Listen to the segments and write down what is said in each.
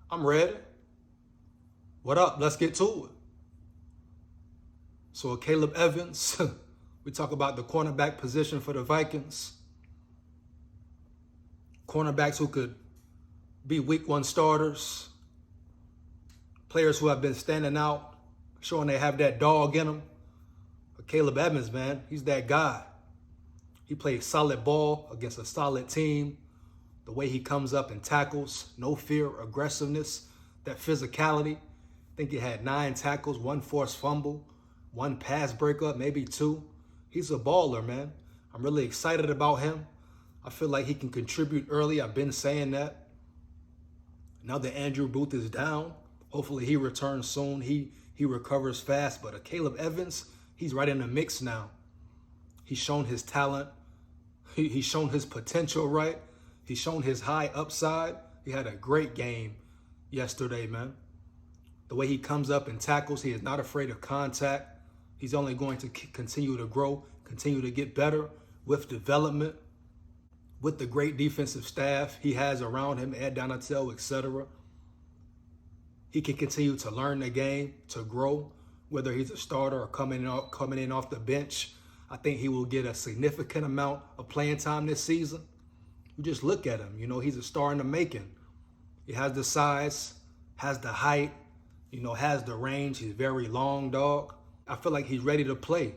I'm ready. What up? Let's get to it. So Akayleb Evans, we talk about the cornerback position for the Vikings. Cornerbacks who could be week one starters. Players who have been standing out, showing they have that dog in them. Akayleb Evans, man, he's that guy. He plays solid ball against a solid team. The way he comes up and tackles, no fear, aggressiveness, that physicality. I think he had 9 tackles, 1 forced fumble, 1 pass breakup, maybe 2. He's a baller, man. I'm really excited about him. I feel like he can contribute early. I've been saying that. Now that Andrew Booth is down, hopefully he returns soon. He recovers fast. But Akayleb Evans, he's right in the mix now. He's shown his talent. He's shown his potential, right? He's shown his high upside. He had a great game yesterday, man. The way he comes up and tackles, he is not afraid of contact. He's only going to continue to grow, continue to get better with development, with the great defensive staff he has around him, Ed Donatel, etc. He can continue to learn the game, to grow, whether he's a starter or coming in off the bench. I think he will get a significant amount of playing time this season. You just look at him, he's a star in the making. He has the size, has the height, has the range. He's very long, dog. I feel like he's ready to play.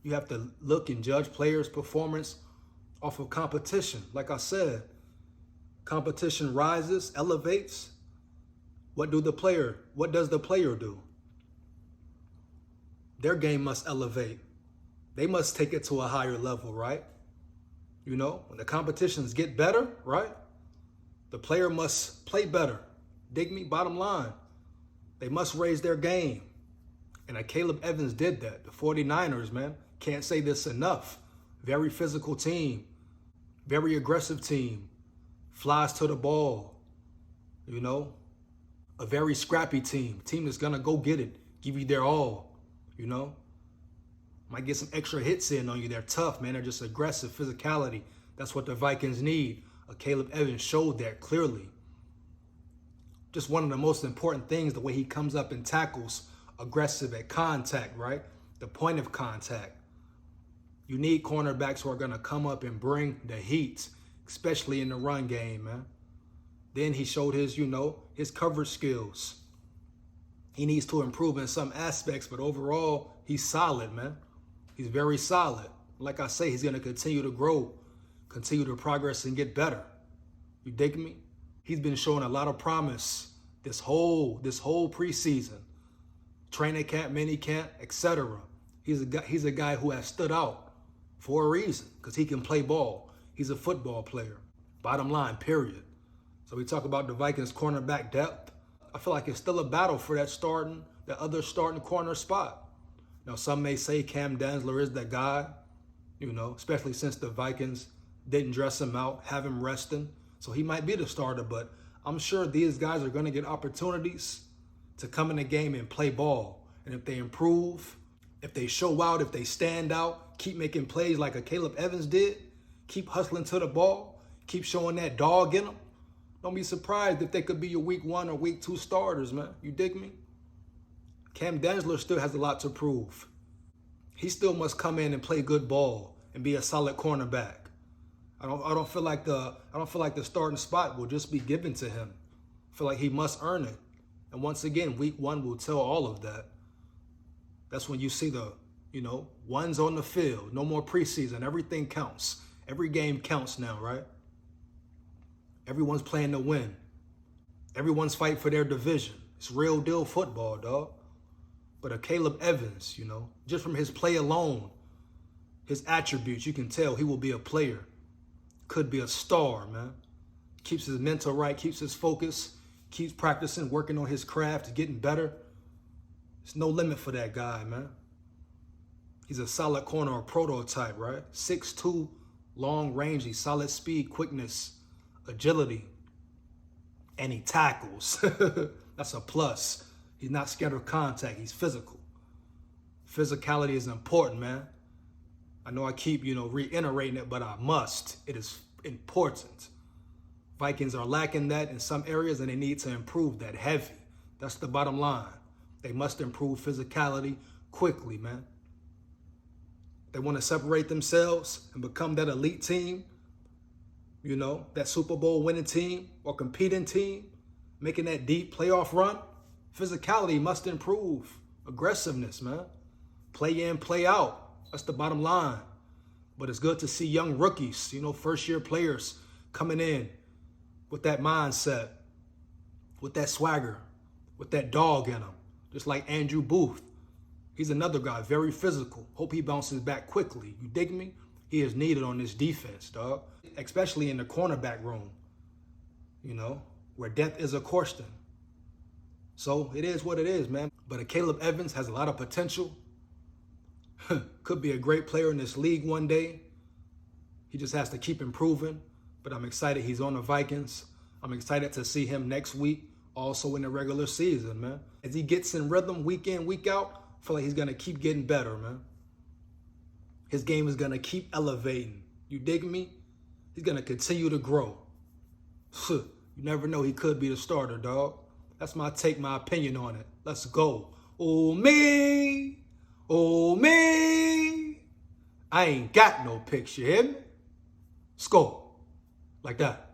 You have to look and judge players' performance off of competition. Like I said, competition rises, elevates. What does the player do? Their game must elevate. They must take it to a higher level, right? When the competitions get better, right? The player must play better. Dig me? Bottom line. They must raise their game. And Akayleb Evans did that. The 49ers, man, can't say this enough. Very physical team. Very aggressive team. Flies to the ball. A very scrappy team. Team that's going to go get it. Give you their all. Might get some extra hits in on you. They're tough, man. They're just aggressive, physicality. That's what the Vikings need. Akayleb Evans showed that clearly. Just one of the most important things, the way he comes up and tackles, aggressive at contact, right? The point of contact. You need cornerbacks who are going to come up and bring the heat, especially in the run game, man. Then he showed his coverage skills. He needs to improve in some aspects, but overall, he's solid, man. He's very solid. Like I say, he's going to continue to grow, continue to progress and get better. You dig me? He's been showing a lot of promise this whole preseason. Training camp, mini camp, etc. He's a guy who has stood out for a reason because he can play ball. He's a football player. Bottom line, period. So we talk about the Vikings cornerback depth. I feel like it's still a battle for that other starting corner spot. Now, some may say Cam Dantzler is that guy, especially since the Vikings didn't dress him out, have him resting. So he might be the starter, but I'm sure these guys are going to get opportunities to come in the game and play ball. And if they improve, if they show out, if they stand out, keep making plays like Akayleb Evans did, keep hustling to the ball, keep showing that dog in them, don't be surprised if they could be your week 1 or week 2 starters, man. You dig me? Cam Dantzler still has a lot to prove. He still must come in and play good ball and be a solid cornerback. I don't feel like the starting spot will just be given to him. I feel like he must earn it. And once again, week 1 will tell all of that. That's when you see the, ones on the field. No more preseason. Everything counts. Every game counts now, right? Everyone's playing to win. Everyone's fighting for their division. It's real deal football, dog. But Akayleb Evans, just from his play alone, his attributes, you can tell he will be a player. Could be a star, man. Keeps his mental right, keeps his focus, keeps practicing, working on his craft, getting better. There's no limit for that guy, man. He's a solid corner, a prototype, right? 6'2", long range, he's solid speed, quickness, agility, and he tackles. That's a plus. He's not scared of contact. He's physical. Physicality is important, man. I know I keep, reiterating it, but I must. It is important. Vikings are lacking that in some areas, and they need to improve that heavy. That's the bottom line. They must improve physicality quickly, man. They want to separate themselves and become that elite team, you know, that Super Bowl winning team or competing team, making that deep playoff run. Physicality must improve. Aggressiveness, man. Play in, play out. That's the bottom line. But it's good to see young rookies, you know, first-year players coming in with that mindset, with that swagger, with that dog in them. Just like Andrew Booth. He's another guy, very physical. Hope he bounces back quickly. You dig me? He is needed on this defense, dog. Especially in the cornerback room, you know, where depth is a question. So it is what it is, man. But Akayleb Evans has a lot of potential. Could be a great player in this league one day. He just has to keep improving. But I'm excited he's on the Vikings. I'm excited to see him next week, also in the regular season, man. As he gets in rhythm week in, week out, I feel like he's going to keep getting better, man. His game is going to keep elevating. You dig me? He's going to continue to grow. You never know, he could be the starter, dog. That's my take, my opinion on it. Let's go. Oh, me. Oh, me. I ain't got no picture, you hear me? SKOL. Like that.